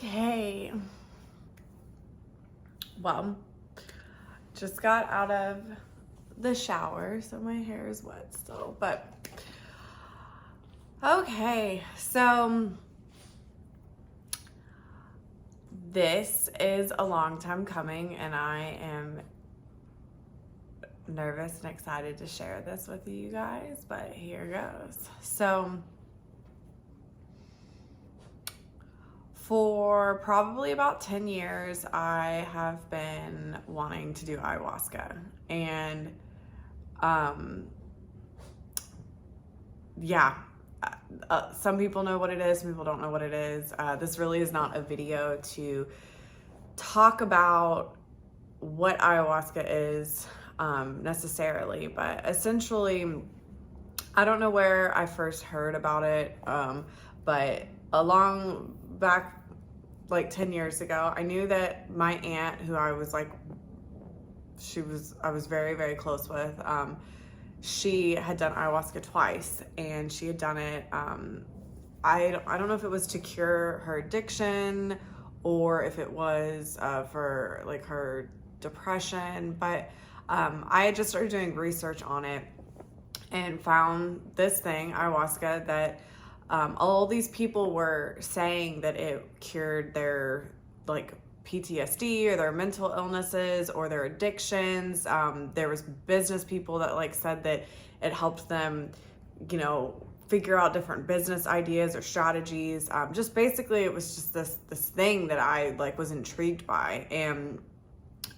Okay. Well, just got out of the shower, so my hair is wet still, but okay. So this is a long time coming, and I am nervous and excited to share this with you guys, but here goes. So for probably about 10 years, I have been wanting to do ayahuasca. And some people know what it is, some people don't know what it is. This really is not a video to talk about what ayahuasca is necessarily, but essentially, I don't know where I first heard about it, but along back like 10 years ago, I knew that my aunt, who I was very, very close with, she had done ayahuasca twice, and she had done it, I don't know if it was to cure her addiction or if it was for like her depression, but I had just started doing research on it and found this thing, ayahuasca, that all these people were saying that it cured their like PTSD or their mental illnesses or their addictions. There was business people that like said that it helped them, figure out different business ideas or strategies. Just basically, it was just this thing that I like was intrigued by, and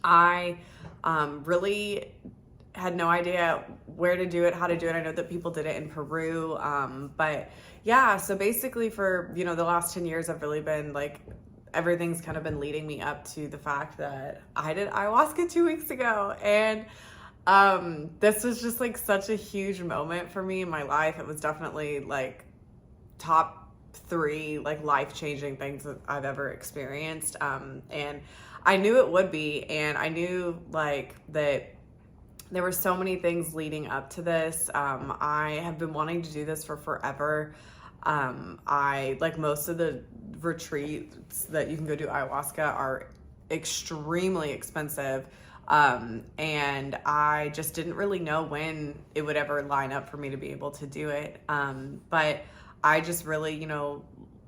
I really had no idea where to do it, how to do it. I know that people did it in Peru, but yeah, so basically for, the last 10 years, I've really been like, everything's kind of been leading me up to the fact that I did ayahuasca 2 weeks ago. And this was just like such a huge moment for me in my life. It was definitely like top 3 like life-changing things that I've ever experienced. And I knew it would be, and I knew like that there were so many things leading up to this. I have been wanting to do this for forever. I like most of the retreats that you can go do ayahuasca are extremely expensive. And I just didn't really know when it would ever line up for me to be able to do it. But I just really,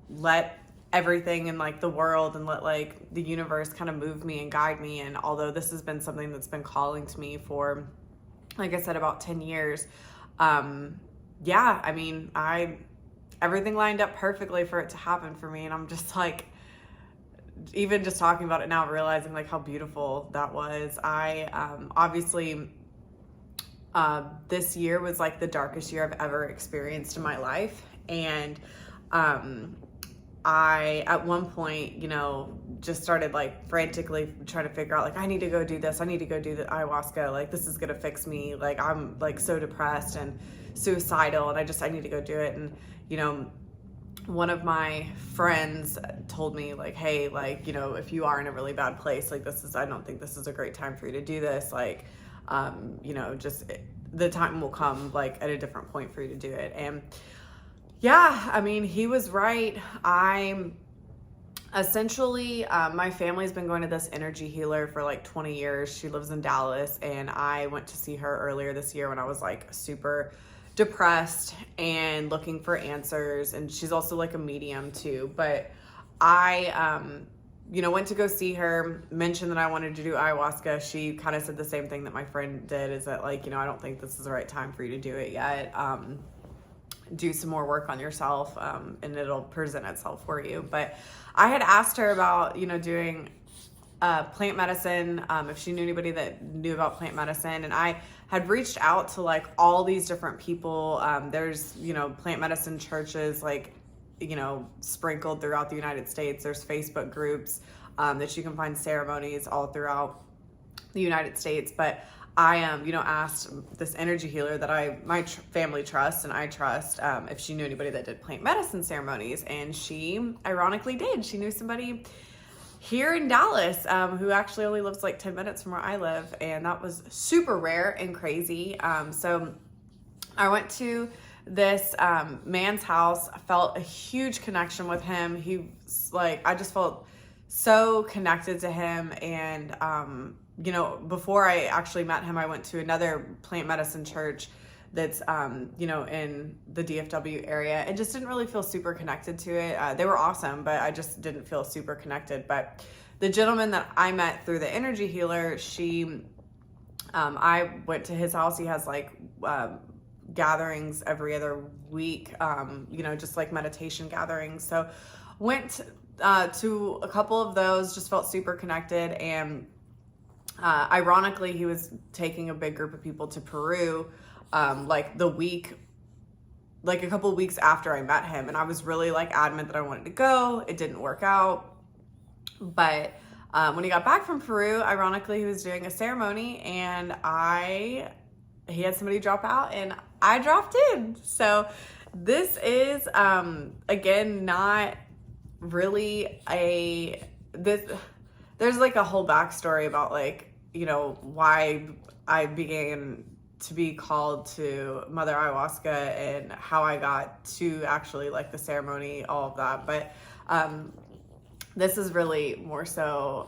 let everything in like the world and let like the universe kind of move me and guide me. And although this has been something that's been calling to me for, like I said, about 10 years, everything lined up perfectly for it to happen for me. And I'm just like, even just talking about it now, realizing like how beautiful that was. I obviously this year was like the darkest year I've ever experienced in my life. And I, at one point, just started like frantically trying to figure out like, I need to go do this. I need to go do the ayahuasca. Like, this is going to fix me. Like, I'm like so depressed and suicidal, and I need to go do it. And, one of my friends told me like, hey, like, if you are in a really bad place, like I don't think this is a great time for you to do this. Like, just the time will come like at a different point for you to do it. And yeah, I mean, he was right. I'm essentially, my family's been going to this energy healer for like 20 years. She lives in Dallas, and I went to see her earlier this year when I was like super depressed and looking for answers. And she's also like a medium too. But I, went to go see her, mentioned that I wanted to do ayahuasca. She kind of said the same thing that my friend did, is that like, I don't think this is the right time for you to do it yet. Do some more work on yourself, and it'll present itself for you. But I had asked her about, doing plant medicine, if she knew anybody that knew about plant medicine. And I had reached out to like all these different people. There's, plant medicine churches like, sprinkled throughout the United States. There's Facebook groups that you can find ceremonies all throughout the United States. But I asked this energy healer that my family trusts and I trust, if she knew anybody that did plant medicine ceremonies. And she ironically did. She knew somebody here in Dallas, who actually only lives like 10 minutes from where I live. And that was super rare and crazy. So I went to this man's house. I felt a huge connection with him. He's like, I just felt so connected to him. And, you know, before I actually met him, I went to another plant medicine church that's, you know, in the DFW area, and just didn't really feel super connected to it. They were awesome, but I just didn't feel super connected. But the gentleman that I met through the energy healer, I went to his house. He has like, gatherings every other week, you know, just like meditation gatherings. So went to a couple of those, just felt super connected. And ironically, he was taking a big group of people to Peru, like a couple of weeks after I met him. And I was really like adamant that I wanted to go. It didn't work out. But when he got back from Peru, ironically, he was doing a ceremony, and he had somebody drop out, and I dropped in. So this is, again, not really there's like a whole backstory about like, you know, why I began to be called to Mother Ayahuasca and how I got to actually like the ceremony, all of that. But, this is really more so,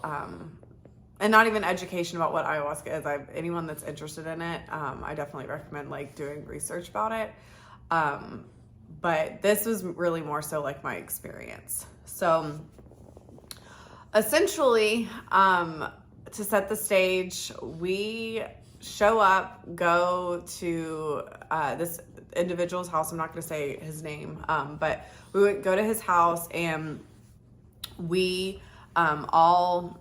and not even education about what ayahuasca is. Anyone that's interested in it, I definitely recommend like doing research about it. But this was really more so like my experience. So essentially, to set the stage, we show up, go to this individual's house. I'm not going to say his name, but we would go to his house, and we all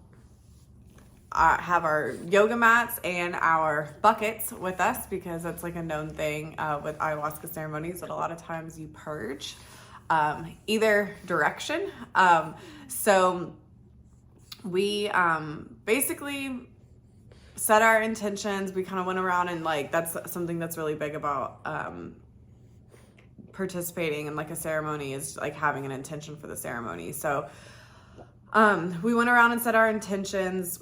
have our yoga mats and our buckets with us, because that's like a known thing with ayahuasca ceremonies, that a lot of times you purge either direction. So we basically set our intentions. We kind of went around, and like that's something that's really big about participating in like a ceremony, is like having an intention for the ceremony. So we went around and set our intentions,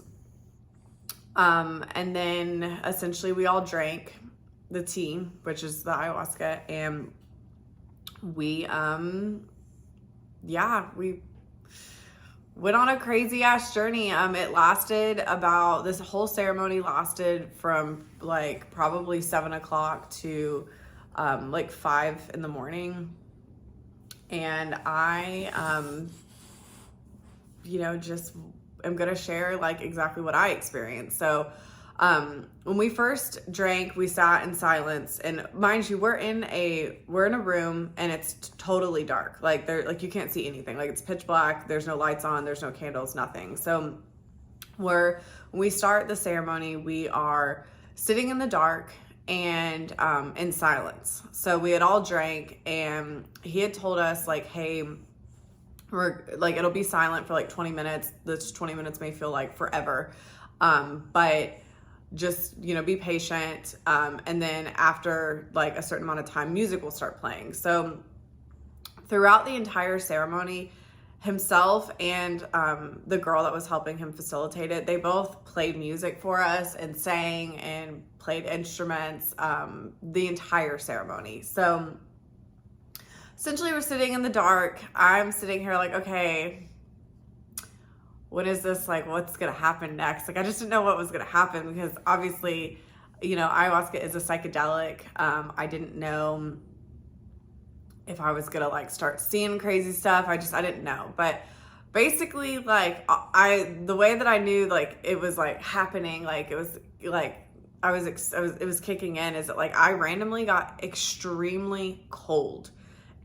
and then essentially we all drank the tea, which is the ayahuasca, and we went on a crazy ass journey. This whole ceremony lasted from like probably 7 o'clock to like 5 in the morning. And I, you know, just am going to share like exactly what I experienced. So, when we first drank, we sat in silence, and mind you, we're in a room, and it's totally dark. Like you can't see anything. Like it's pitch black. There's no lights on. There's no candles, nothing. So when we start the ceremony, we are sitting in the dark and, in silence. So we had all drank, and he had told us like, hey, it'll be silent for like 20 minutes. This 20 minutes may feel like forever. But just, you know, be patient. And then after like a certain amount of time, music will start playing. So throughout the entire ceremony, himself and the girl that was helping him facilitate it, they both played music for us and sang and played instruments the entire ceremony. So essentially we're sitting in the dark. I'm sitting here like, okay, what is this? Like, what's going to happen next? Like, I just didn't know what was going to happen, because obviously, you know, ayahuasca is a psychedelic. I didn't know if I was going to like start seeing crazy stuff. I didn't know. But basically, like the way that I knew like it was like happening, like it was like it was kicking in, is that like I randomly got extremely cold.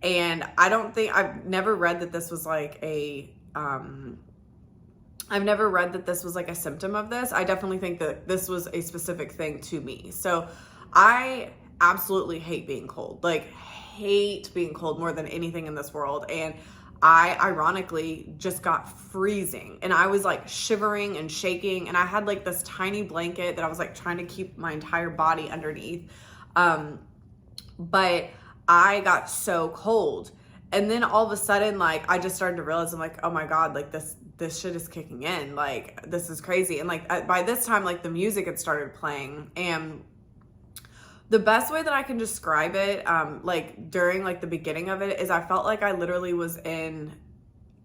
And I've never read that this was like a symptom of this. I definitely think that this was a specific thing to me. So I absolutely hate being cold, like hate being cold more than anything in this world. And I ironically just got freezing, and I was like shivering and shaking, and I had like this tiny blanket that I was like trying to keep my entire body underneath. But I got so cold. And then all of a sudden, like, I just started to realize, I'm like, oh my God, like this shit is kicking in. Like, this is crazy. And like, by this time, like the music had started playing, and The best way that I can describe it, like during like the beginning of it, is I felt like I literally was in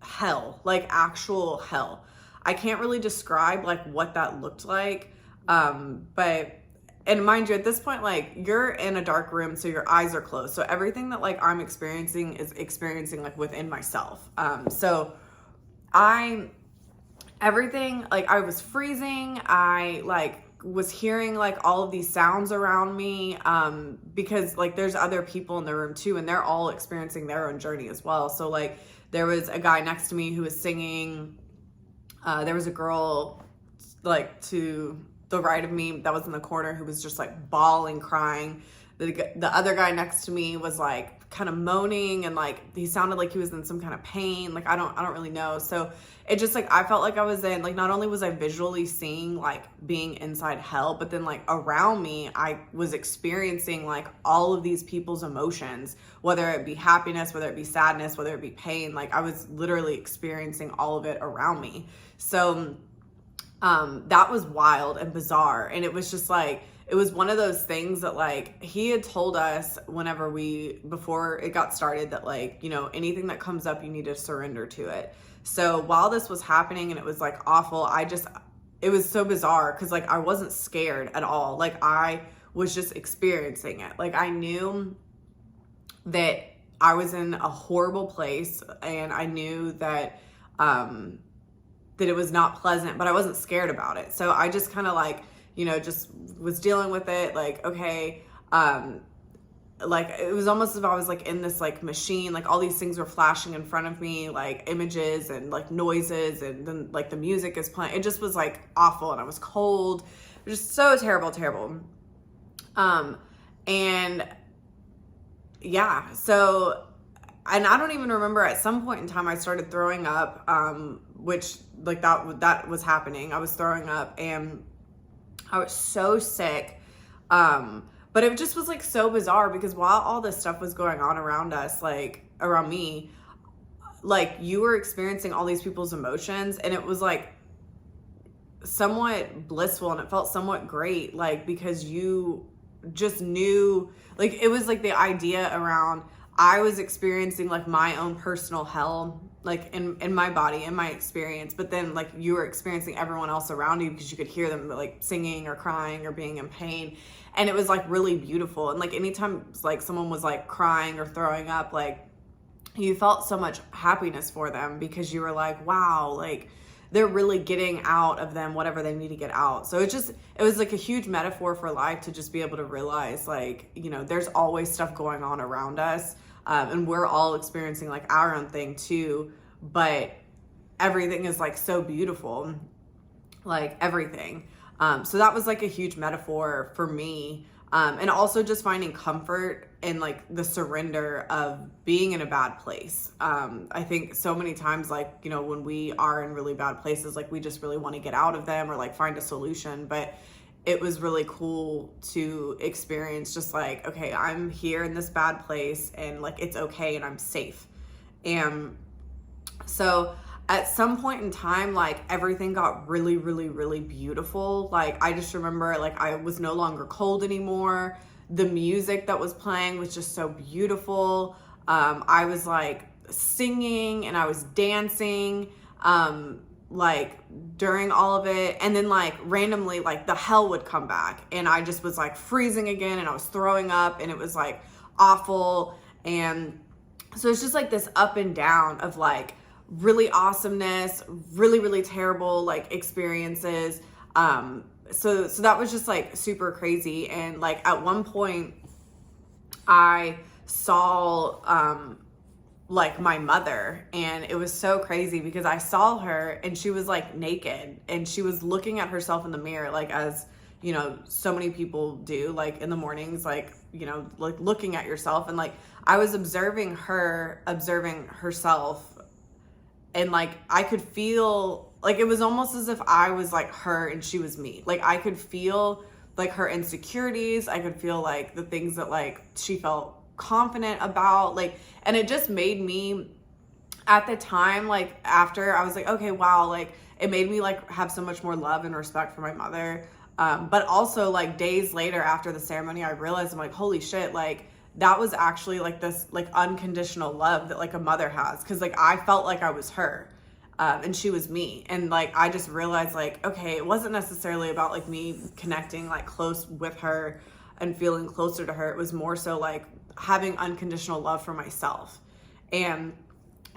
hell, like actual hell. I can't really describe like what that looked like. But, and mind you, at this point, like you're in a dark room, so your eyes are closed. So everything that like I'm experiencing is experiencing like within myself. So everything, like I was freezing. I like was hearing like all of these sounds around me, because like there's other people in the room too, and they're all experiencing their own journey as well. So like there was a guy next to me who was singing. There was a girl like to the right of me that was in the corner who was just like bawling, crying. The other guy next to me was like kind of moaning, and like he sounded like he was in some kind of pain. Like I don't really know. So it just like I felt like I was in, like, not only was I visually seeing like being inside hell, but then like around me I was experiencing like all of these people's emotions, whether it be happiness, whether it be sadness, whether it be pain. Like I was literally experiencing all of it around me. So that was wild and bizarre. And it was just like, it was one of those things that like he had told us before it got started, that like, you know, anything that comes up, you need to surrender to it. So while this was happening and it was like awful, it was so bizarre because like I wasn't scared at all. Like I was just experiencing it. Like I knew that I was in a horrible place, and I knew that, that it was not pleasant, but I wasn't scared about it. So I just kind of like, you know, just was dealing with it. Like, okay. Like it was almost as if I was like in this like machine, like all these things were flashing in front of me, like images and like noises, and then like the music is playing. It just was like awful, and I was cold. It was just so terrible. And yeah, so, and I don't even remember, at some point in time I started throwing up, which like that was happening. I was throwing up and I was so sick. But it just was like so bizarre because while all this stuff was going on around us, like around me, like you were experiencing all these people's emotions, and it was like somewhat blissful, and it felt somewhat great, like because you just knew, like it was like the idea around, I was experiencing like my own personal hell, like in my body, in my experience, but then like you were experiencing everyone else around you because you could hear them like singing or crying or being in pain. And it was like really beautiful. And like anytime like someone was like crying or throwing up, like you felt so much happiness for them because you were like, wow, like they're really getting out of them whatever they need to get out. So it was like a huge metaphor for life, to just be able to realize like, you know, there's always stuff going on around us. And we're all experiencing like our own thing too, but everything is like so beautiful, like everything. So that was like a huge metaphor for me. And also just finding comfort in like the surrender of being in a bad place. I think so many times, like, you know, when we are in really bad places, like we just really want to get out of them or like find a solution. But it was really cool to experience just like, okay, I'm here in this bad place and like it's okay and I'm safe. And so at some point in time, like everything got really, really, really beautiful. Like I just remember like I was no longer cold anymore. The music that was playing was just so beautiful. I was like singing and I was dancing, like during all of it. And then like randomly, like the hell would come back and I just was like freezing again and I was throwing up and it was like awful. And so it's just like this up and down of like really awesomeness, really, really terrible like experiences. So that was just like super crazy. And like at one point I saw like my mother, and it was so crazy because I saw her and she was like naked and she was looking at herself in the mirror, like, as you know, so many people do, like in the mornings, like, you know, like looking at yourself. And like I was observing herself, and like I could feel like it was almost as if I was like her and she was me. Like I could feel like her insecurities. I could feel like the things that like she felt confident about, like, and it just made me, at the time, like after, I was like, okay, wow, like it made me like have so much more love and respect for my mother. But also like days later after the ceremony, I realized, I'm like, holy shit, like that was actually like this like unconditional love that like a mother has. Cause like I felt like I was her. And she was me. And like, I just realized like, okay, it wasn't necessarily about like me connecting like close with her and feeling closer to her. It was more so like having unconditional love for myself. And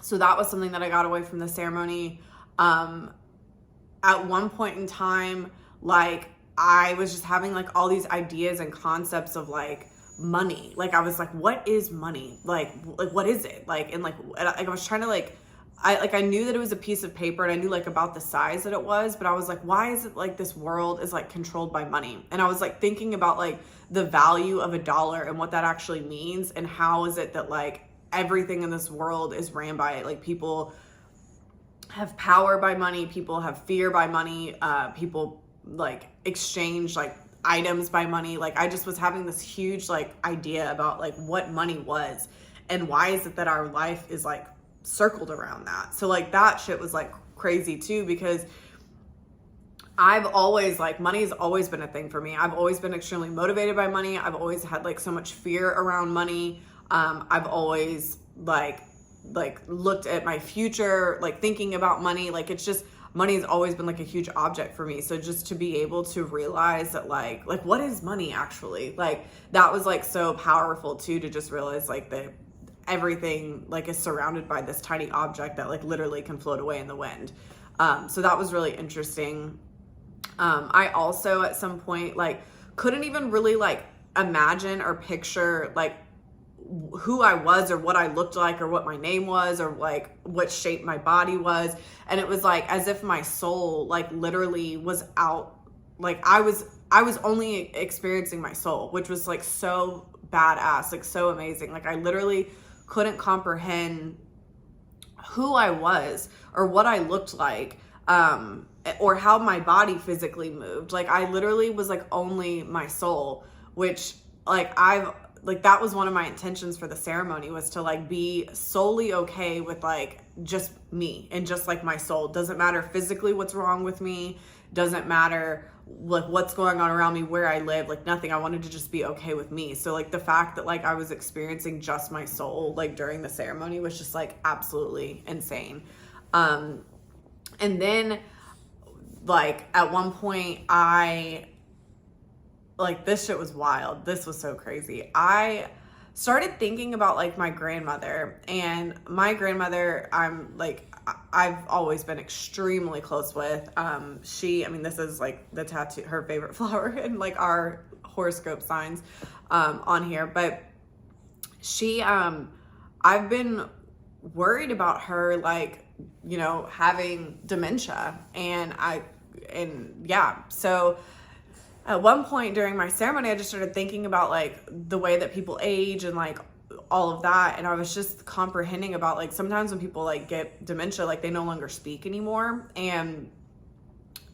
so that was something that I got away from the ceremony. At one point in time, like I was just having like all these ideas and concepts of like money. Like I was like, what is money? Like what is it? Like, and I was trying to like, I knew that it was a piece of paper and I knew like about the size that it was, but I was like, why is it like this world is like controlled by money? And I was like thinking about like the value of $1 and what that actually means, and how is it that like everything in this world is ran by it. Like people have power by money, people have fear by money, people like exchange like items by money. Like I just was having this huge like idea about like what money was and why is it that our life is like circled around that. So like that shit was like crazy too, because I've always like, money's always been a thing for me. I've always been extremely motivated by money. I've always had like so much fear around money. I've always like looked at my future, like thinking about money. Like it's just, money has always been like a huge object for me. So just to be able to realize that like what is money actually? Like that was like so powerful too, to just realize like that everything like is surrounded by this tiny object that like literally can float away in the wind. So that was really interesting. I also at some point like couldn't even really like imagine or picture like who I was or what I looked like or what my name was or like what shape my body was. And it was like as if my soul like literally was out. Like I was only experiencing my soul, which was like so badass, like so amazing. Like I literally couldn't comprehend who I was or what I looked like, or how my body physically moved. Like I literally was like only my soul, which like that was one of my intentions for the ceremony, was to like be solely okay with like just me and just like my soul. Doesn't matter physically what's wrong with me, doesn't matter like what's going on around me, where I live, like nothing. I wanted to just be okay with me. So like the fact that like I was experiencing just my soul like during the ceremony was just like absolutely insane. And then like at one point this shit was wild. This was so crazy. I started thinking about like my grandmother, and my grandmother, I've always been extremely close with. This is like the tattoo, her favorite flower, and like our horoscope signs on here. But she, I've been worried about her, like, you know, having dementia, so at one point during my ceremony, I just started thinking about like the way that people age and like all of that. And I was just comprehending about like sometimes when people like get dementia, like they no longer speak anymore. And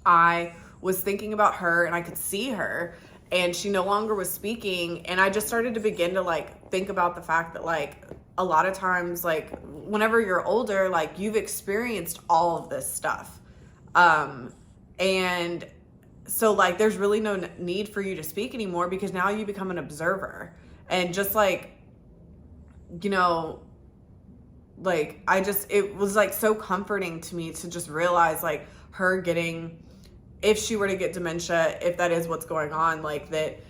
I was thinking about her and I could see her and she no longer was speaking. And I just started to begin to like think about the fact that like a lot of times, like whenever you're older, like you've experienced all of this stuff. And so like there's really no need for you to speak anymore, because now you become an observer. And just like, you know, like it was like so comforting to me to just realize like her getting, if she were to get dementia, if that is what's going on, like that,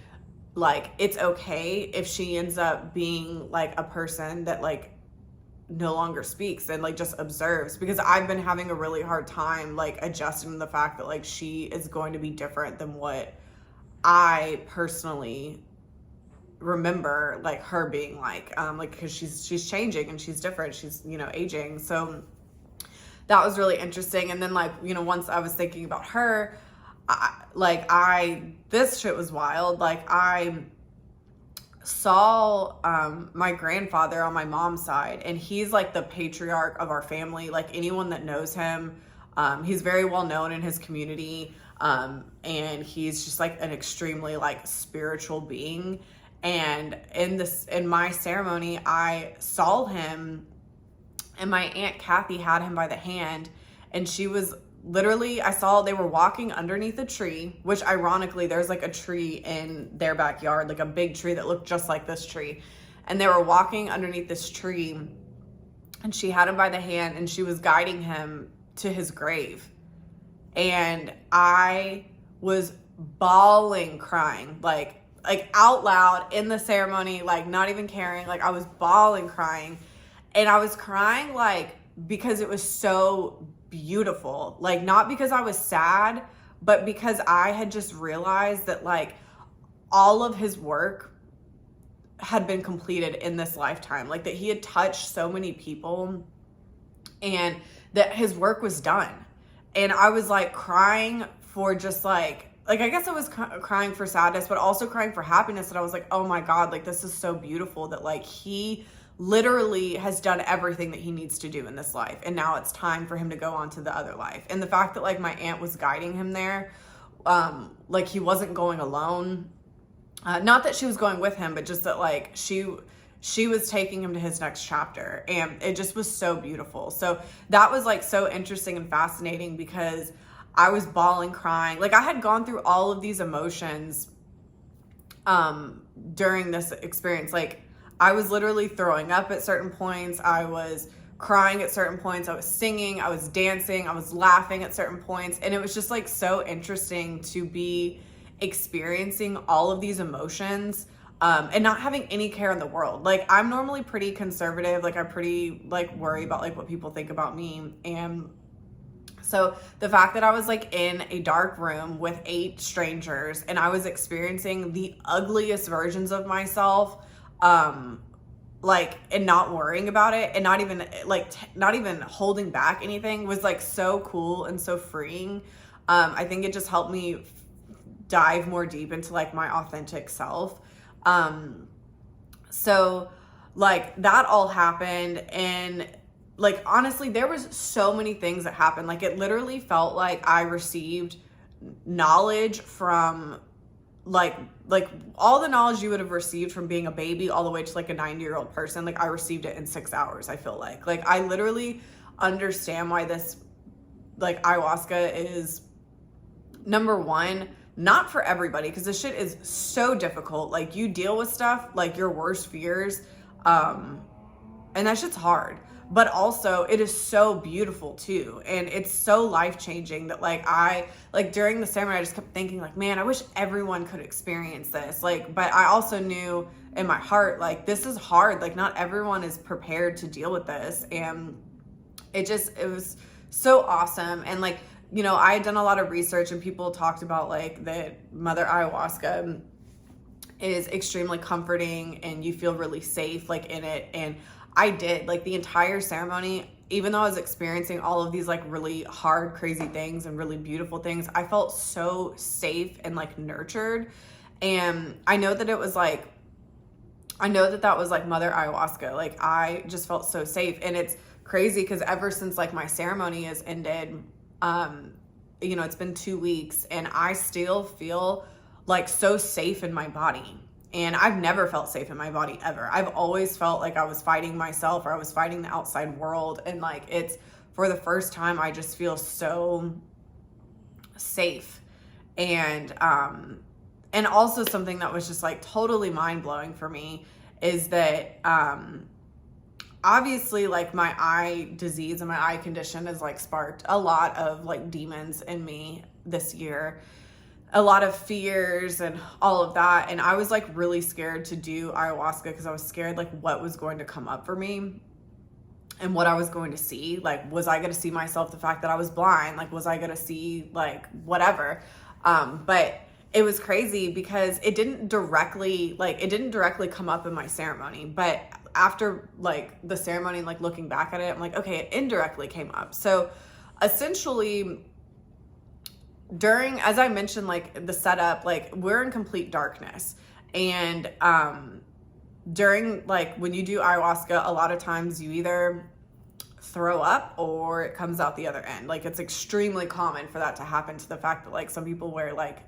like it's okay if she ends up being like a person that like no longer speaks and like just observes, because I've been having a really hard time like adjusting to the fact that like she is going to be different than what I personally remember like her being like because she's changing and she's different, she's, you know, aging. So that was really interesting. And then like, you know, once I was thinking about her, this shit was wild. Like I saw my grandfather on my mom's side, and he's like the patriarch of our family. Like anyone that knows him, he's very well known in his community, and he's just like an extremely like spiritual being. And in my ceremony, I saw him, and my Aunt Kathy had him by the hand, and she was literally, I saw they were walking underneath a tree, which ironically, there's like a tree in their backyard, like a big tree that looked just like this tree. And they were walking underneath this tree, and she had him by the hand and she was guiding him to his grave. And I was bawling, crying, like out loud in the ceremony, like not even caring. Like I was bawling, crying. And I was crying like because it was so beautiful. Like not because I was sad, but because I had just realized that like all of his work had been completed in this lifetime. Like that he had touched so many people and that his work was done. And I was like crying for just like I guess I was crying for sadness, but also crying for happiness. And I was like, oh my God, like this is so beautiful that like he literally has done everything that he needs to do in this life. And now it's time for him to go on to the other life. And the fact that like my aunt was guiding him there, like he wasn't going alone. Not that she was going with him, but just that like she was taking him to his next chapter. And it just was so beautiful. So that was like so interesting and fascinating because I was bawling, crying. Like I had gone through all of these emotions during this experience. Like I was literally throwing up at certain points. I was crying at certain points. I was singing, I was dancing, I was laughing at certain points. And it was just like so interesting to be experiencing all of these emotions and not having any care in the world. Like I'm normally pretty conservative. Like I pretty like worry about like what people think about me. And so the fact that I was like in a dark room with 8 strangers and I was experiencing the ugliest versions of myself, like, and not worrying about it and not even like, not even holding back anything was like so cool and so freeing. I think it just helped me dive more deep into like my authentic self. So like that all happened, and like honestly there was so many things that happened. Like it literally felt like I received knowledge from like all the knowledge you would have received from being a baby all the way to like a 90-year-old person. Like I received it in 6 hours. I feel like I literally understand why this like ayahuasca is number one, not for everybody, because this shit is so difficult. Like you deal with stuff like your worst fears, and that shit's hard. But also it is so beautiful too. And it's so life-changing that like I, like during the ceremony, I just kept thinking like, man, I wish everyone could experience this. Like, but I also knew in my heart, like this is hard. Like not everyone is prepared to deal with this. And it was so awesome. And like, you know, I had done a lot of research and people talked about like that Mother Ayahuasca is extremely comforting and you feel really safe like in it. And I did, like the entire ceremony, even though I was experiencing all of these like really hard, crazy things and really beautiful things, I felt so safe and like nurtured. And I know that it was like, I know that that was like Mother Ayahuasca. Like I just felt so safe. And it's crazy because ever since like my ceremony has ended, you know, it's been 2 weeks and I still feel like so safe in my body. And I've never felt safe in my body ever. I've always felt like I was fighting myself or I was fighting the outside world. And like, it's for the first time, I just feel so safe. And also something that was just like totally mind blowing for me is that, obviously like my eye disease and my eye condition has like sparked a lot of like demons in me this year. A lot of fears and all of that. And I was like really scared to do ayahuasca because I was scared like what was going to come up for me and what I was going to see. Like, was I going to see myself, the fact that I was blind? Like, was I going to see like whatever? But it was crazy because it didn't directly come up in my ceremony. But after like the ceremony and like looking back at it, I'm like, okay, it indirectly came up. So essentially, as I mentioned, like the setup, like we're in complete darkness. And during like when you do ayahuasca, a lot of times you either throw up or it comes out the other end. Like it's extremely common for that to happen, to the fact that like some people wear like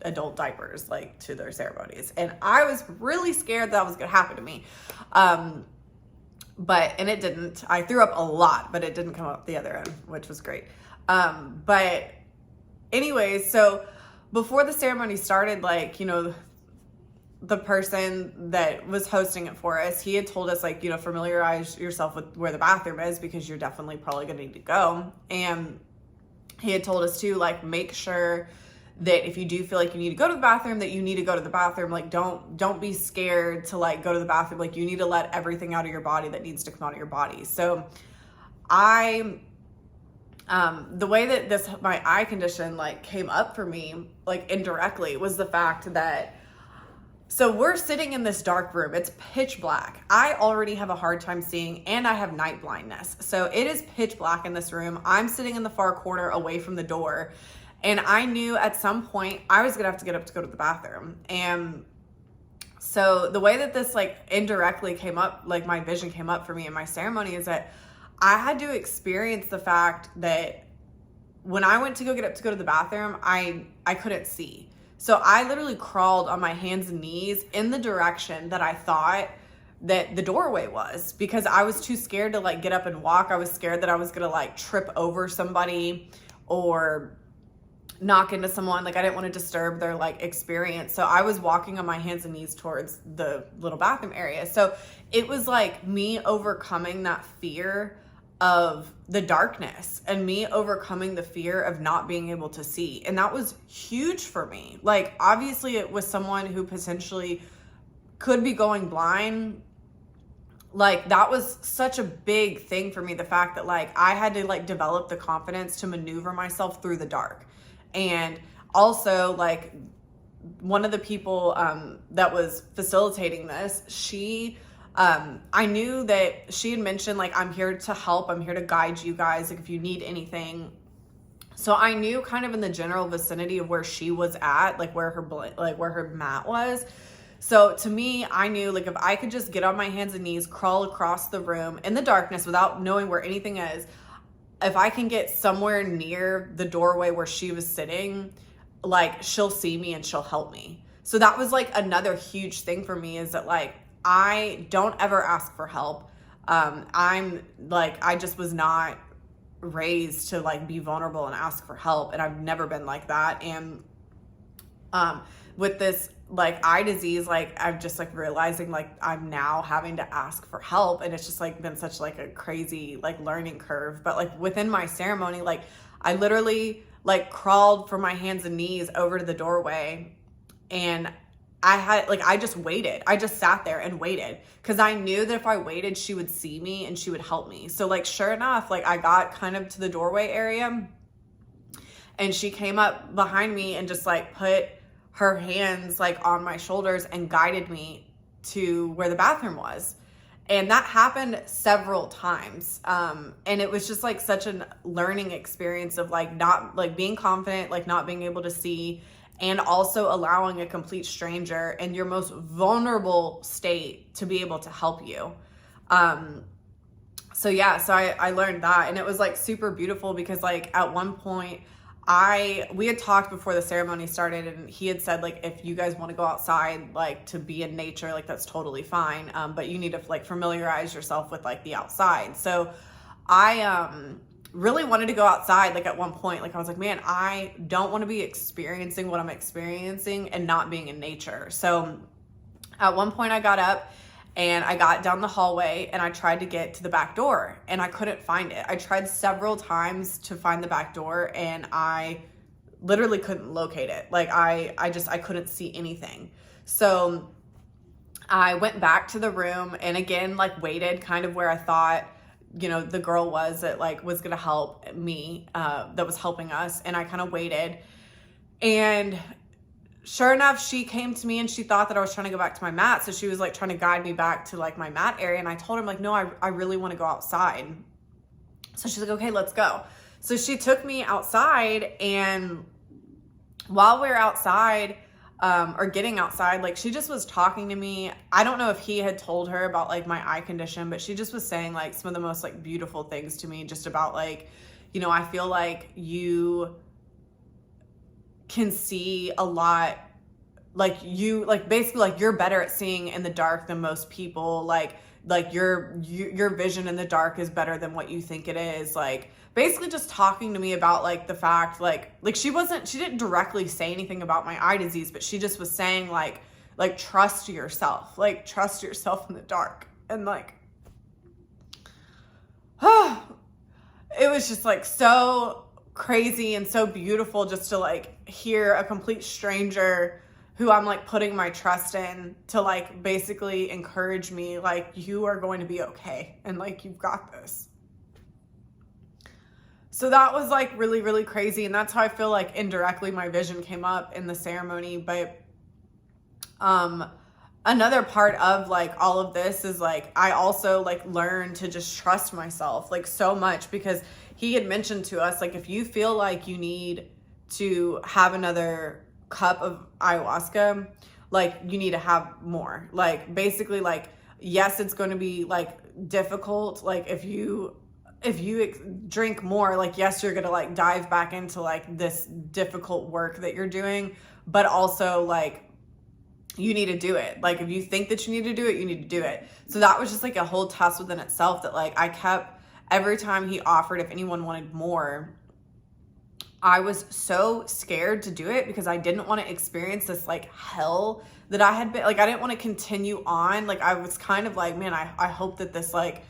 adult diapers like to their ceremonies. And I was really scared that was gonna happen to me. And it didn't. I threw up a lot, but it didn't come out the other end, which was great. But anyways, so before the ceremony started, like, you know, the person that was hosting it for us, he had told us, like, you know, familiarize yourself with where the bathroom is because you're definitely probably going to need to go. And he had told us to, like, make sure that if you do feel like you need to go to the bathroom, that you need to go to the bathroom. Like, don't be scared to, like, go to the bathroom. Like, you need to let everything out of your body that needs to come out of your body. So the way that my eye condition, like, came up for me, like, indirectly, was the fact that, so we're sitting in this dark room. It's pitch black. I already have a hard time seeing, and I have night blindness. So it is pitch black in this room. I'm sitting in the far corner away from the door. And I knew at some point I was going to have to get up to go to the bathroom. And so the way that this, like, indirectly came up, like, my vision came up for me in my ceremony, is that I had to experience the fact that when I went to go get up to go to the bathroom, I couldn't see. So I literally crawled on my hands and knees in the direction that I thought that the doorway was, because I was too scared to, like, get up and walk. I was scared that I was going to, like, trip over somebody or knock into someone. Like, I didn't want to disturb their, like, experience. So I was walking on my hands and knees towards the little bathroom area. So it was like me overcoming that fear of the darkness and me overcoming the fear of not being able to see. And that was huge for me. Like, obviously it was someone who potentially could be going blind. Like, that was such a big thing for me. The fact that, like, I had to, like, develop the confidence to maneuver myself through the dark. And also, like, one of the people that was facilitating this, I knew that she had mentioned, like, I'm here to help. I'm here to guide you guys, like, if you need anything. So I knew kind of in the general vicinity of where she was at, like, where her mat was. So to me, I knew, like, if I could just get on my hands and knees, crawl across the room in the darkness without knowing where anything is, if I can get somewhere near the doorway where she was sitting, like, she'll see me and she'll help me. So that was, like, another huge thing for me, is that, like, I don't ever ask for help. I'm like, I just was not raised to, like, be vulnerable and ask for help. And I've never been like that. And, with this, like, eye disease, like, I'm just, like, realizing, like, I'm now having to ask for help. And it's just, like, been such, like, a crazy, like, learning curve. But, like, within my ceremony, like, I literally, like, crawled from my hands and knees over to the doorway, and I just waited. I just sat there and waited, because I knew that if I waited, she would see me and she would help me. So, like, sure enough, like, I got kind of to the doorway area, and she came up behind me and just, like, put her hands, like, on my shoulders and guided me to where the bathroom was. And that happened several times. And it was just, like, such a learning experience of, like, not, like, being confident, like, not being able to see, and also allowing a complete stranger in your most vulnerable state to be able to help you. So I learned that, and it was, like, super beautiful, because, like, at one point we had talked before the ceremony started, and he had said, like, if you guys want to go outside, like, to be in nature, like, that's totally fine. But you need to, like, familiarize yourself with, like, the outside. So I, really wanted to go outside. Like, at one point, like, I was like, man, I don't want to be experiencing what I'm experiencing and not being in nature. So at one point I got up and I got down the hallway and I tried to get to the back door, and I couldn't find it. I tried several times to find the back door, and I literally couldn't locate it. Like, I couldn't see anything. So I went back to the room and again, like, waited kind of where I thought, you know, the girl was that, like, was going to help me, that was helping us. And I kind of waited, and sure enough, she came to me and she thought that I was trying to go back to my mat. So she was, like, trying to guide me back to, like, my mat area. And I told her, like, no, I really want to go outside. So she's like, okay, let's go. So she took me outside, and while we were outside, or getting outside, like, she just was talking to me. I don't know if he had told her about, like, my eye condition, but she just was saying, like, some of the most, like, beautiful things to me, just about, like, you know, I feel like you can see a lot, like, you, like, basically, like, you're better at seeing in the dark than most people. Like, like your vision in the dark is better than what you think it is. Like basically just talking to me about like the fact, like she didn't directly say anything about my eye disease, but she just was saying like trust yourself in the dark. And like, it was just like so crazy and so beautiful just to like hear a complete stranger who I'm like putting my trust in to like basically encourage me, like, you are going to be okay and like you've got this. So that was like really, really crazy. And that's how I feel like indirectly my vision came up in the ceremony. But another part of like all of this is like I also like learned to just trust myself like so much, because he had mentioned to us, like, if you feel like you need to have another cup of ayahuasca, like you need to have more. Like basically, like, yes, it's going to be like difficult. Like if you drink more, like, yes, you're going to like dive back into like this difficult work that you're doing, but also like you need to do it. Like if you think that you need to do it, you need to do it. So that was just like a whole test within itself that like I kept, every time he offered, if anyone wanted more, I was so scared to do it because I didn't want to experience this like hell that I had been, like, I didn't want to continue on. Like I was kind of like, man, I hope that this, like,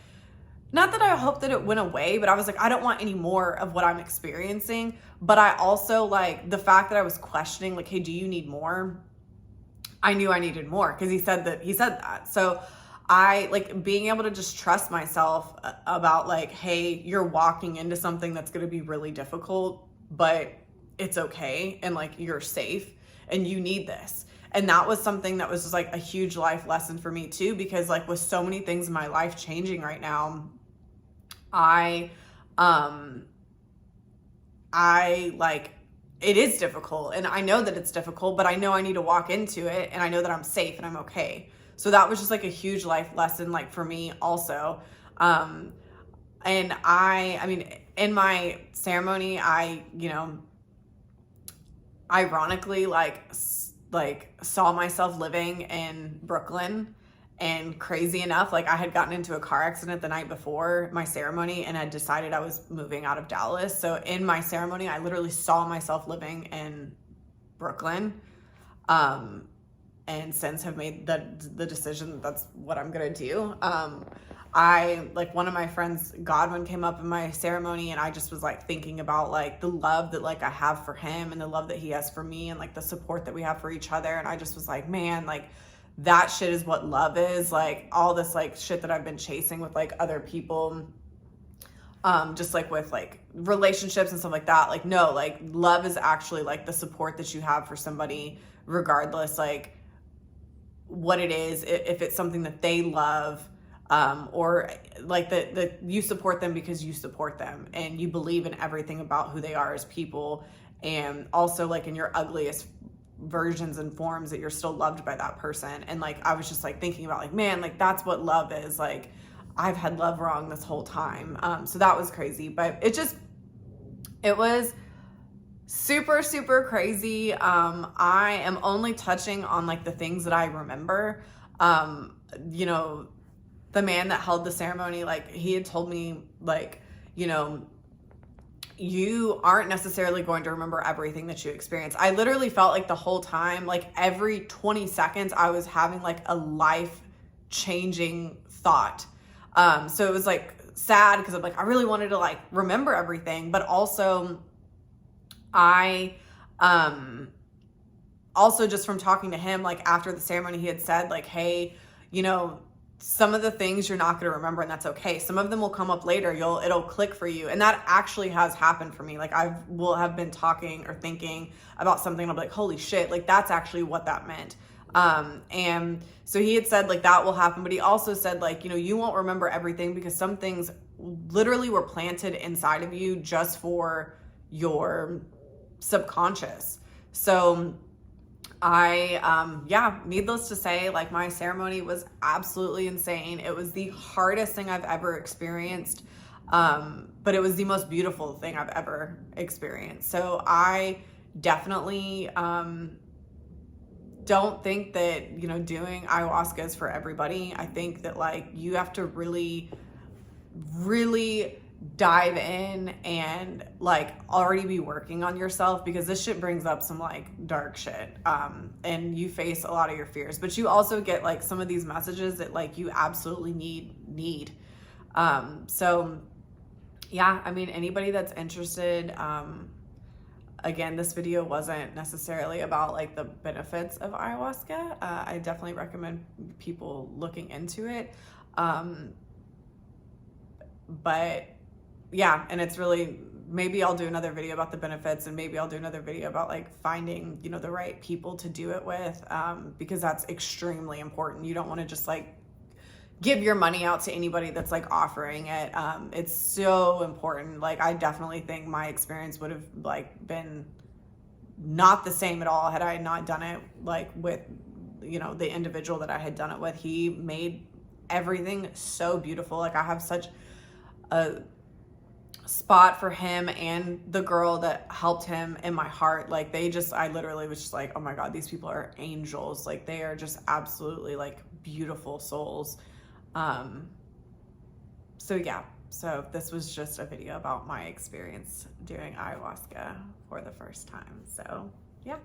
not that I hope that it went away, but I was like, I don't want any more of what I'm experiencing. But I also, like, the fact that I was questioning, like, hey, do you need more? I knew I needed more because he said that. So I, like, being able to just trust myself about like, hey, you're walking into something that's going to be really difficult, but it's okay. And like, you're safe and you need this. And that was something that was just like a huge life lesson for me too, because like with so many things in my life changing right now, I like, it is difficult and I know that it's difficult, but I know I need to walk into it and I know that I'm safe and I'm okay. So that was just like a huge life lesson, like for me also. And I mean, in my ceremony, I, you know, ironically, like saw myself living in Brooklyn. And crazy enough, like I had gotten into a car accident the night before my ceremony and had decided I was moving out of Dallas. So in my ceremony, I literally saw myself living in Brooklyn. And since have made the decision that that's what I'm gonna do. I, like, one of my friends, Godwin, came up in my ceremony and I just was like thinking about like the love that like I have for him and the love that he has for me and like the support that we have for each other. And I just was like, man, like that shit is what love is. Like all this like shit that I've been chasing with like other people, just like with like relationships and stuff like that. Like, no, like love is actually like the support that you have for somebody, regardless like what it is, if it's something that they love, or like that you support them because you support them and you believe in everything about who they are as people, and also like in your ugliest versions and forms that you're still loved by that person. And like I was just like thinking about like, man, like that's what love is. Like I've had love wrong this whole time. So that was crazy, but it was super, super crazy. I am only touching on like the things that I remember. You know, the man that held the ceremony, like he had told me like, you know, you aren't necessarily going to remember everything that you experience. I literally felt like the whole time, like every 20 seconds I was having like a life changing thought. So it was like sad because I'm like, I really wanted to like remember everything, but also I, also just from talking to him, like after the ceremony, he had said like, hey, you know, some of the things you're not going to remember and that's okay. Some of them will come up later. It'll click for you. And that actually has happened for me. Like I will have been talking or thinking about something and I'll be like, holy shit, like that's actually what that meant. And so he had said like that will happen, but he also said like, you know, you won't remember everything because some things literally were planted inside of you just for your subconscious. So needless to say, like my ceremony was absolutely insane. It was the hardest thing I've ever experienced. But it was the most beautiful thing I've ever experienced. So I definitely don't think that, you know, doing ayahuasca is for everybody. I think that like you have to really, really dive in and like already be working on yourself, because this shit brings up some like dark shit, and you face a lot of your fears, but you also get like some of these messages that like you absolutely need. So yeah, I mean, anybody that's interested, again, this video wasn't necessarily about like the benefits of ayahuasca. I definitely recommend people looking into it. But yeah, and it's really, maybe I'll do another video about the benefits, and maybe I'll do another video about like finding, you know, the right people to do it with, because that's extremely important. You don't want to just like give your money out to anybody that's like offering it. It's so important. Like, I definitely think my experience would have like been not the same at all had I not done it like with, you know, the individual that I had done it with. He made everything so beautiful. Like, I have such a spot for him and the girl that helped him in my heart. Like, they just, I literally was just like, oh my God, these people are angels. Like, they are just absolutely like beautiful souls. So yeah, so this was just a video about my experience doing ayahuasca for the first time. So yeah.